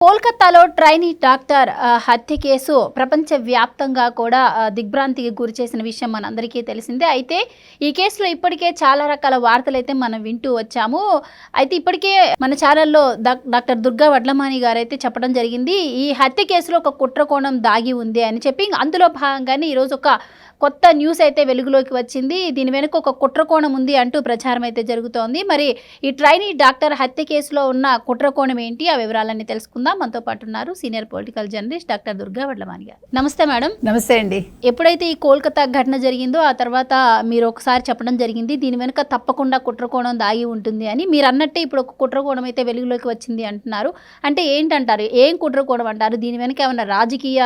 కోల్కతాలో trainee doctor హత్య case ప్రపంచవ్యాప్తంగా కూడా దిగ్భ్రాంతికి గురి చేసిన విషయం మనందరికీ తెలిసిందే. అయితే ఈ కేసులో ఇప్పటికే చాలా రకాల వార్తలైతే మనం వింటూ వచ్చాము. అయితే ఇప్పటికే మన ఛానల్లో డాక్టర్ దుర్గా వడ్లమాని గారు అయితే చెప్పడం జరిగింది, ఈ హత్య కేసులో ఒక కుట్ర కోణం దాగి ఉంది అని చెప్పి. అందులో భాగంగానే ఈరోజు ఒక కొత్త న్యూస్ అయితే వెలుగులోకి వచ్చింది. దీని వెనుక ఒక కుట్ర కోణం ఉంది అంటూ ప్రచారం అయితే జరుగుతోంది. మరి ఈ ట్రైనీ డాక్టర్ హత్య కేసులో ఉన్న కుట్ర కోణం ఏంటి, ఆ వివరాలన్నీ తెలుసుకుందాం. మనతో పాటు ఉన్నారు senior political journalist doctor Durga Vadlamani గారు. నమస్తే మేడం. నమస్తే అండి. ఎప్పుడైతే ఈ కోల్కతా ఘటన జరిగిందో ఆ తర్వాత మీరు ఒకసారి చెప్పడం జరిగింది, దీని వెనుక తప్పకుండా కుట్ర కోణం దాగి ఉంటుంది అని. మీరు అన్నట్టే ఇప్పుడు ఒక కుట్ర కోణం అయితే వెలుగులోకి వచ్చింది అంటున్నారు. అంటే ఏంటంటారు, ఏం కుట్ర కోణం అంటారు? దీని వెనుక ఏమైనా రాజకీయ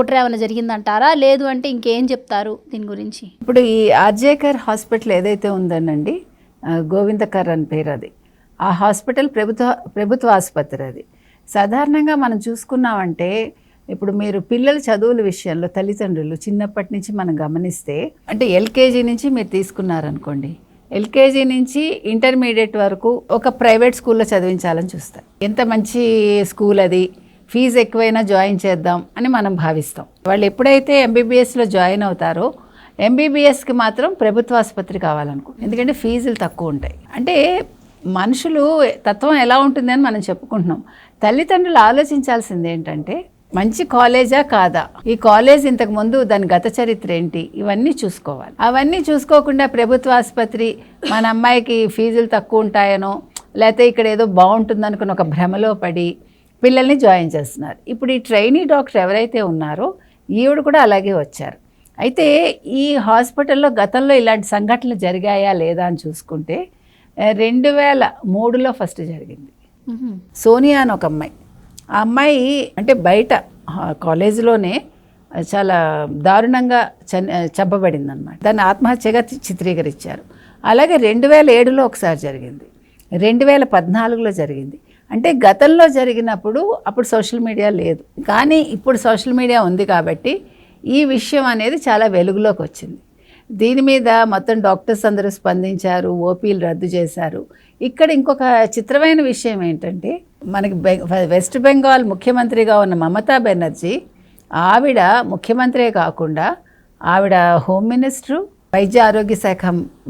కుట్ర ఏమైనా జరిగిందంటారా, లేదు అంటే ఇంకేం చెప్తారు దీని గురించి? ఇప్పుడు ఈ ఆర్జేకర్ హాస్పిటల్ ఏదైతే ఉందనండి, గోవిందకర్ అని పేరు, అది ఆ హాస్పిటల్ ప్రభుత్వ ఆసుపత్రి. అది సాధారణంగా మనం చూసుకున్నామంటే ఇప్పుడు మీరు పిల్లల చదువుల విషయంలో తల్లిదండ్రులు చిన్నప్పటి నుంచి మనం గమనిస్తే, అంటే ఎల్కేజీ నుంచి మీరు తీసుకున్నారనుకోండి, ఎల్కేజీ నుంచి ఇంటర్మీడియట్ వరకు ఒక ప్రైవేట్ స్కూల్లో చదివించాలని చూస్తారు. ఎంత మంచి స్కూల్ అది, ఫీజు ఎక్కువైనా జాయిన్ చేద్దాం అని మనం భావిస్తాం. వాళ్ళు ఎప్పుడైతే ఎంబీబీఎస్లో జాయిన్ అవుతారో ఎంబీబీఎస్కి మాత్రం ప్రభుత్వ ఆసుపత్రి కావాలనుకో, ఎందుకంటే ఫీజులు తక్కువ ఉంటాయి. అంటే మనుషులు తత్వం ఎలా ఉంటుంది అని మనం చెప్పుకుంటున్నాం. తల్లిదండ్రులు ఆలోచించాల్సింది ఏంటంటే, మంచి కాలేజా కాదా, ఈ కాలేజ్ ఇంతకుముందు దాని గత చరిత్ర ఏంటి, ఇవన్నీ చూసుకోవాలి. అవన్నీ చూసుకోకుండా ప్రభుత్వ ఆసుపత్రి, మన అమ్మాయికి ఫీజులు తక్కువ ఉంటాయనో లేకపోతే ఇక్కడ ఏదో బాగుంటుంది అనుకుని ఒక భ్రమలో పడి పిల్లల్ని జాయిన్ చేస్తున్నారు. ఇప్పుడు ఈ ట్రైనీ డాక్టర్ ఎవరైతే ఉన్నారో ఈవిడ కూడా అలాగే వచ్చారు. అయితే ఈ హాస్పిటల్లో గతంలో ఇలాంటి సంఘటనలు జరిగాయా లేదా అని చూసుకుంటే 2003లో ఫస్ట్ జరిగింది. సోనియా అని ఒక అమ్మాయి, ఆ అమ్మాయి అంటే బయట కాలేజీలోనే చాలా దారుణంగా చంపబడింది అనమాట. దాన్ని ఆత్మహత్యగా చిత్రీకరించారు. అలాగే 2007లో ఒకసారి జరిగింది, 2014లో జరిగింది. అంటే గతంలో జరిగినప్పుడు అప్పుడు సోషల్ మీడియా లేదు, కానీ ఇప్పుడు సోషల్ మీడియా ఉంది కాబట్టి ఈ విషయం అనేది చాలా వెలుగులోకి వచ్చింది. దీని మీద మొత్తం డాక్టర్స్ అందరూ స్పందించారు, ఓపీలు రద్దు చేశారు. ఇక్కడ ఇంకొక చిత్రమైన విషయం ఏంటంటే, మనకి వెస్ట్ బెంగాల్ ముఖ్యమంత్రిగా ఉన్న మమతా బెనర్జీ, ఆవిడ ముఖ్యమంత్రే కాకుండా ఆవిడ హోమ్ మినిస్టరు, వైద్య ఆరోగ్య శాఖ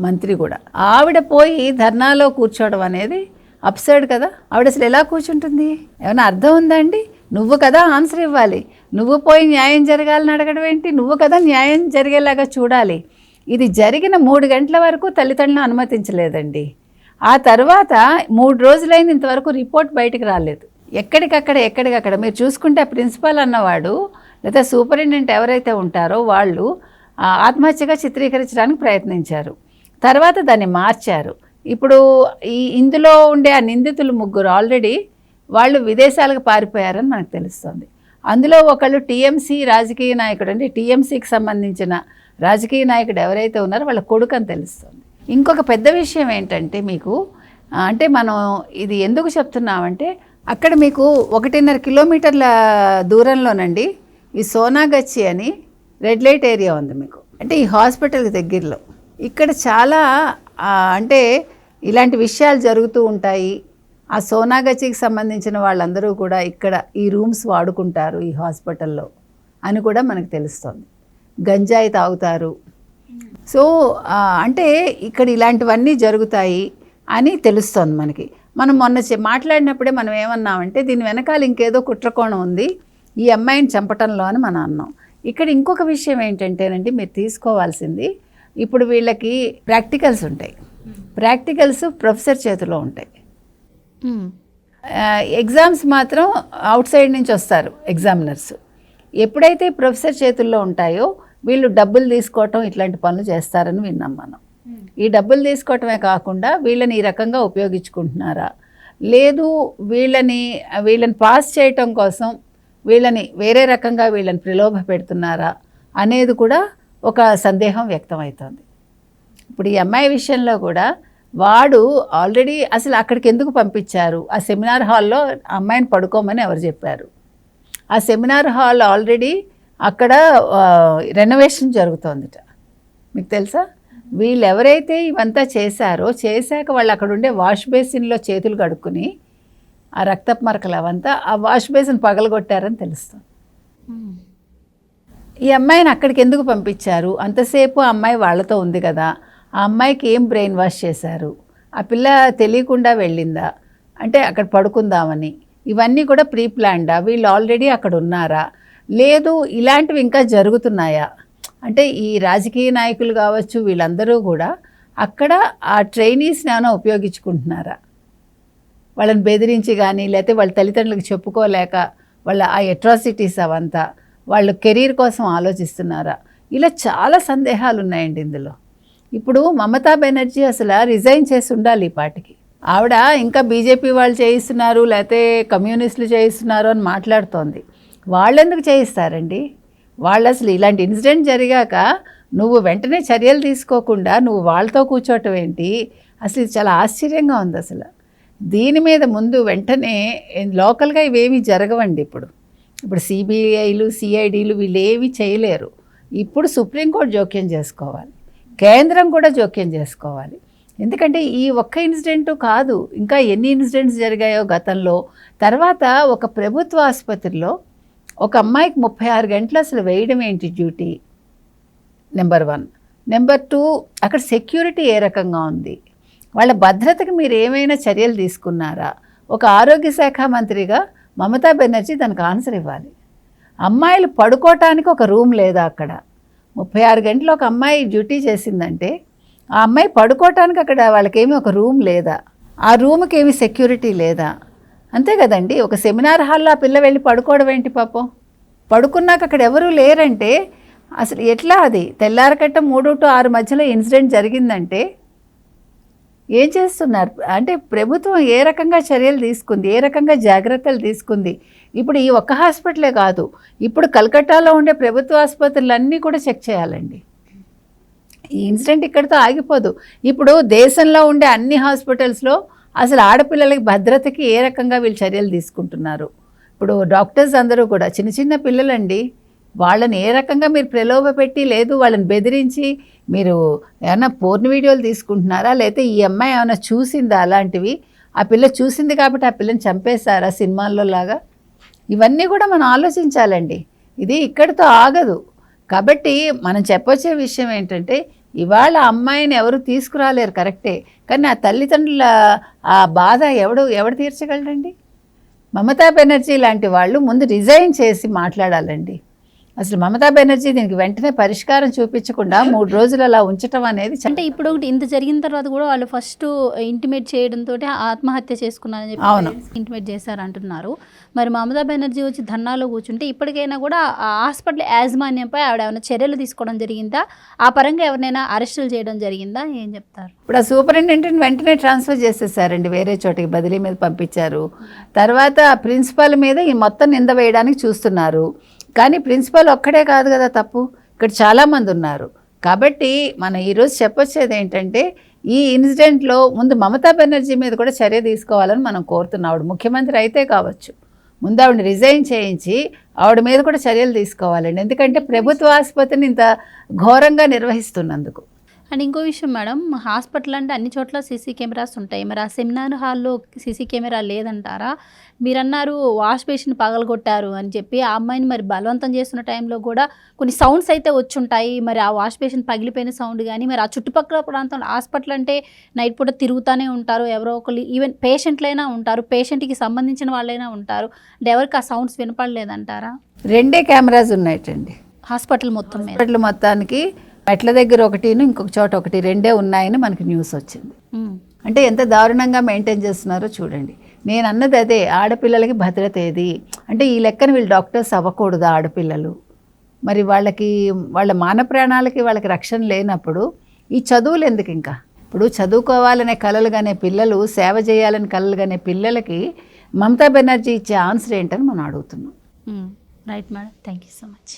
మంత్రి కూడా. ఆవిడ పోయి ధర్నాలో కూర్చోవడం అనేది అప్సర్డ్ కదా. ఆవిడ అసలు ఎలా కూర్చుంటుంది, ఏమైనా అర్థం ఉందా అండి? నువ్వు కదా ఆన్సర్ ఇవ్వాలి, నువ్వు పోయి న్యాయం జరగాలని అడగడం ఏంటి? నువ్వు కదా న్యాయం జరిగేలాగా చూడాలి. ఇది జరిగిన 3 గంటల వరకు తల్లిదండ్రులను అనుమతించలేదండి. ఆ తర్వాత 3 రోజులైంది, ఇంతవరకు రిపోర్ట్ బయటకు రాలేదు. ఎక్కడికక్కడ మీరు చూసుకుంటే ప్రిన్సిపాల్ అన్నవాడు లేదా సూపరింటెండెంట్ ఎవరైతే ఉంటారో వాళ్ళు ఆత్మహత్యగా చిత్రీకరించడానికి ప్రయత్నించారు. తర్వాత దాన్ని మార్చారు. ఇప్పుడు ఇందులో ఉండే ఆ నిందితులు 3 ఆల్రెడీ వాళ్ళు విదేశాలకు పారిపోయారని మనకు తెలుస్తుంది. అందులో ఒకళ్ళు టీఎంసీ రాజకీయ నాయకుడు, అంటే టీఎంసీకి సంబంధించిన రాజకీయ నాయకుడు ఎవరైతే ఉన్నారో వాళ్ళ కొడుకు అని తెలుస్తుంది. ఇంకొక పెద్ద విషయం ఏంటంటే, మీకు అంటే మనం ఇది ఎందుకు చెప్తున్నామంటే, అక్కడ మీకు 1.5 కిలోమీటర్ల దూరంలోనండి ఈ సోనాగచ్చి అని రెడ్ లైట్ ఏరియా ఉంది మీకు, అంటే ఈ హాస్పిటల్కి దగ్గరలో. ఇక్కడ చాలా అంటే ఇలాంటి విషయాలు జరుగుతూ ఉంటాయి. ఆ సోనాగచ్చికి సంబంధించిన వాళ్ళందరూ కూడా ఇక్కడ ఈ రూమ్స్ వాడుకుంటారు ఈ హాస్పిటల్లో అని కూడా మనకు తెలుస్తుంది. గంజాయి తాగుతారు. సో అంటే ఇక్కడ ఇలాంటివన్నీ జరుగుతాయి అని తెలుస్తుంది మనకి. మనం మొన్న మాట్లాడినప్పుడే మనం ఏమన్నామంటే, దీని వెనకాల ఇంకేదో కుట్రకోణం ఉంది ఈ అమ్మాయిని చంపటంలో అని మనం అన్నాం. ఇక్కడ ఇంకొక విషయం ఏంటంటేనండి, మీరు తీసుకోవాల్సింది, ఇప్పుడు వీళ్ళకి ప్రాక్టికల్స్ ఉంటాయి. ప్రాక్టికల్స్ ప్రొఫెసర్ చేతిలో ఉంటాయి. ఎగ్జామ్స్ మాత్రం అవుట్ సైడ్ నుంచి వస్తారు ఎగ్జామినర్స్. ఎప్పుడైతే ప్రొఫెసర్ చేతుల్లో ఉంటాయో వీళ్ళు డబ్బులు తీసుకోవటం ఇట్లాంటి పనులు చేస్తారని విన్నాం మనం. ఈ డబ్బులు తీసుకోవటమే కాకుండా వీళ్ళని ఈ రకంగా ఉపయోగించుకుంటున్నారా, లేదు వీళ్ళని పాస్ చేయటం కోసం వీళ్ళని వేరే రకంగా వీళ్ళని ప్రలోభ పెడుతున్నారా అనేది కూడా ఒక సందేహం వ్యక్తమవుతుంది. ఇప్పుడు ఈ అమ్మాయి విషయంలో కూడా వాడు ఆల్రెడీ అసలు అక్కడికి ఎందుకు పంపించారు, ఆ సెమినార్ హాల్లో అమ్మాయిని పడుకోమని ఎవరు చెప్పారు? ఆ సెమినార్ హాల్ ఆల్రెడీ అక్కడ రెనోవేషన్ జరుగుతోందిట, మీకు తెలుసా? వీళ్ళు ఎవరైతే ఇవంతా చేశారో, చేశాక వాళ్ళు అక్కడ ఉండే వాష్ బేసిన్లో చేతులు కడుక్కుని ఆ రక్తపు మరకలు అవంతా ఆ వాష్ బేసిన్ పగలగొట్టారని తెలుస్తుంది. ఈ అమ్మాయిని అక్కడికి ఎందుకు పంపించారు? అంతసేపు ఆ అమ్మాయి వాళ్ళతో ఉంది కదా, ఆ అమ్మాయికి ఏం బ్రెయిన్ వాష్ చేశారు? ఆ పిల్ల తెలియకుండా వెళ్ళిందా అంటే అక్కడ పడుకుందామని? ఇవన్నీ కూడా ప్రీ ప్లాన్డా? వీళ్ళు ఆల్రెడీ అక్కడ ఉన్నారా? లేదు ఇలాంటివి ఇంకా జరుగుతున్నాయా? అంటే ఈ రాజకీయ నాయకులు కావచ్చు వీళ్ళందరూ కూడా అక్కడ ఆ ట్రైనీస్ని ఏమైనా ఉపయోగించుకుంటున్నారా? వాళ్ళని బెదిరించి కానీ లేకపోతే వాళ్ళ తల్లిదండ్రులకు చెప్పుకోలేక వాళ్ళ ఆ అట్రాసిటీస్ అవంతా వాళ్ళు కెరీర్ కోసం ఆలోచిస్తున్నారా? ఇలా చాలా సందేహాలు ఉన్నాయండి ఇందులో. ఇప్పుడు మమతా బెనర్జీ అసలు రిజైన్ చేసి ఉండాలి ఈ పాటికి. ఆవిడ ఇంకా బీజేపీ వాళ్ళు చేయిస్తున్నారు లేకపోతే కమ్యూనిస్టులు చేయిస్తున్నారు అని మాట్లాడుతోంది. వాళ్ళెందుకు చేయిస్తారండి? వాళ్ళు అసలు ఇలాంటి ఇన్సిడెంట్ జరిగాక నువ్వు వెంటనే చర్యలు తీసుకోకుండా నువ్వు వాళ్ళతో కూర్చోవటం ఏంటి? అసలు ఇది చాలా ఆశ్చర్యంగా ఉంది. అసలు దీని మీద ముందు వెంటనే లోకల్గా ఇవేమీ జరగవండి. ఇప్పుడు సిబిఐలు సిఐడీలు వీళ్ళు ఏమీ చేయలేరు. ఇప్పుడు సుప్రీంకోర్టు జోక్యం చేసుకోవాలి, కేంద్రం కూడా జోక్యం చేసుకోవాలి. ఎందుకంటే ఈ ఒక్క ఇన్సిడెంటు కాదు, ఇంకా ఎన్ని ఇన్సిడెంట్స్ జరిగాయో గతంలో. తర్వాత ఒక ప్రభుత్వ ఆసుపత్రిలో ఒక అమ్మాయికి 36 గంటలు అసలు వేయడం ఏంటి డ్యూటీ? నెంబర్ 1. నెంబర్ 2, అక్కడ సెక్యూరిటీ ఏ రకంగా ఉంది? వాళ్ళ భద్రతకు మీరు ఏమైనా చర్యలు తీసుకున్నారా? ఒక ఆరోగ్య శాఖ మంత్రిగా మమతా బెనర్జీ దానికి ఆన్సర్ ఇవ్వాలి. అమ్మాయిలు పడుకోవటానికి ఒక రూమ్ లేదా అక్కడ? 36 గంటలు ఒక అమ్మాయి డ్యూటీ చేసిందంటే ఆ అమ్మాయి పడుకోవటానికి అక్కడ వాళ్ళకేమీ ఒక రూమ్ లేదా? ఆ రూమ్కి ఏమి సెక్యూరిటీ లేదా? అంతే కదండి. ఒక సెమినార్ హాల్లో ఆ పిల్ల వెళ్ళి పడుకోవడం ఏంటి పాపం? పడుకున్నాక అక్కడ ఎవరూ లేరంటే అసలు ఎట్లా? అది తెల్లారకట్ట 3 to 6 మధ్యలో ఇన్సిడెంట్ జరిగిందంటే ఏం చేస్తున్నారు? అంటే ప్రభుత్వం ఏ రకంగా చర్యలు తీసుకుంది, ఏ రకంగా జాగ్రత్తలు తీసుకుంది? ఇప్పుడు ఈ ఒక్క హాస్పిటలే కాదు, ఇప్పుడు కలకట్టాలో ఉండే ప్రభుత్వ ఆసుపత్రులన్నీ కూడా చెక్ చేయాలండి. ఈ ఇన్సిడెంట్ ఇక్కడితో ఆగిపోదు. ఇప్పుడు దేశంలో ఉండే అన్ని హాస్పిటల్స్లో అసలు ఆడపిల్లలకి భద్రతకి ఏ రకంగా వీళ్ళు చర్యలు తీసుకుంటున్నారు? ఇప్పుడు డాక్టర్స్ అందరూ కూడా చిన్న చిన్న పిల్లలండి, వాళ్ళని ఏ రకంగా మీరు ప్రలోభ పెట్టి, లేదు వాళ్ళని బెదిరించి మీరు ఏమైనా పోర్న్ వీడియోలు తీసుకుంటున్నారా? లేకపోతే ఈ అమ్మాయి ఏమైనా చూసిందా అలాంటివి? ఆ పిల్ల చూసింది కాబట్టి ఆ పిల్లని చంపేశారా సినిమాల్లో లాగా? ఇవన్నీ కూడా మనం ఆలోచించాలండి. ఇది ఇక్కడితో ఆగదు. కాబట్టి మనం చెప్పొచ్చే విషయం ఏంటంటే, ఇవాళ అమ్మాయిని ఎవరు తీసుకురాలేరు కరెక్టే, కానీ ఆ తల్లిదండ్రుల ఆ బాధ ఎవడు తీర్చగలరండి? మమతా బెనర్జీ లాంటి వాళ్ళు ముందు రిజైన్ చేసి మాట్లాడాలండి. అసలు మమతా బెనర్జీ దీనికి వెంటనే పరిష్కారం చూపించకుండా 3 రోజులు అలా ఉంచడం అనేది అంటే ఇప్పుడు ఇంత జరిగిన తర్వాత కూడా వాళ్ళు ఫస్ట్ ఇంటిమేట్ చేయడంతో ఆత్మహత్య చేసుకున్నారని చెప్పి ఇంటిమేట్ చేశారంటున్నారు. మరి మమతా బెనర్జీ వచ్చి ధర్నాలో కూర్చుంటే ఇప్పటికైనా కూడా ఆ హాస్పిటల్ యాజమాన్యంపై ఆవిడ ఏమైనా చర్యలు తీసుకోవడం జరిగిందా? ఆ పరంగా ఎవరినైనా అరెస్టులు చేయడం జరిగిందా? ఏం చెప్తారు? ఇప్పుడు ఆ సూపరింటెండెంట్ వెంటనే ట్రాన్స్ఫర్ చేసేసారండి, వేరే చోటికి బదిలీ మీద పంపించారు. తర్వాత ప్రిన్సిపాల్ మీద ఈ మొత్తం నింద వేయడానికి చూస్తున్నారు. కానీ ప్రిన్సిపల్ ఒక్కడే కాదు కదా తప్పు, ఇక్కడ చాలామంది ఉన్నారు. కాబట్టి మనం ఈరోజు చెప్పొచ్చేది ఏంటంటే, ఈ ఇన్సిడెంట్లో ముందు మమతా బెనర్జీ మీద కూడా చర్య తీసుకోవాలని మనం కోరుతున్నాం. ఆవిడ ముఖ్యమంత్రి అయితే కావచ్చు, ముందు ఆవిడని రిజైన్ చేయించి ఆవిడ మీద కూడా చర్యలు తీసుకోవాలండి. ఎందుకంటే ప్రభుత్వ ఆసుపత్రిని ఇంత ఘోరంగా నిర్వహిస్తున్నందుకు. అండ్ ఇంకో విషయం మేడం, హాస్పిటల్ అంటే అన్ని చోట్ల సీసీ కెమెరాస్ ఉంటాయి. మరి ఆ సెమినార్ హాల్లో సీసీ కెమెరా లేదంటారా? మీరన్నారు వాష్ బేసిన్ పగలగొట్టారు అని చెప్పి. ఆ అమ్మాయిని మరి బలవంతం చేస్తున్న టైంలో కూడా కొన్ని సౌండ్స్ అయితే వచ్చుంటాయి. మరి ఆ వాష్ బేసిన్ పగిలిపోయిన సౌండ్ కానీ, మరి ఆ చుట్టుపక్కల ప్రాంతంలో హాస్పిటల్ అంటే నైట్ పూట తిరుగుతూనే ఉంటారు ఎవరో ఒకరు, ఈవెన్ పేషెంట్లైనా ఉంటారు, పేషెంట్కి సంబంధించిన వాళ్ళైనా ఉంటారు. అంటే ఎవరికి ఆ సౌండ్స్ వినపడలేదంటారా? 2 కెమెరాస్ ఉన్నాయటండి హాస్పిటల్ మొత్తం మీద. హాస్పిటల్ మొత్తానికి మెట్ల దగ్గర ఒకటిను ఇంకొక చోట ఒకటి 2 ఉన్నాయని మనకి న్యూస్ వచ్చింది. అంటే ఎంత దారుణంగా మెయింటైన్ చేస్తున్నారో చూడండి. నేను అన్నది అదే, ఆడపిల్లలకి భద్రత ఏది అంటే ఈ లెక్కన వీళ్ళు డాక్టర్స్ అవ్వకూడదు ఆడపిల్లలు. మరి వాళ్ళ మాన ప్రాణాలకి వాళ్ళకి రక్షణ లేనప్పుడు ఈ చదువులు ఎందుకు? ఇంకా ఇప్పుడు చదువుకోవాలనే కలలు కానీ పిల్లలు, సేవ చేయాలని కలలు కానీ పిల్లలకి మమతా బెనర్జీ ఇచ్చే ఆన్సర్ ఏంటని మనం అడుగుతున్నాం. Right madam, thank you so much.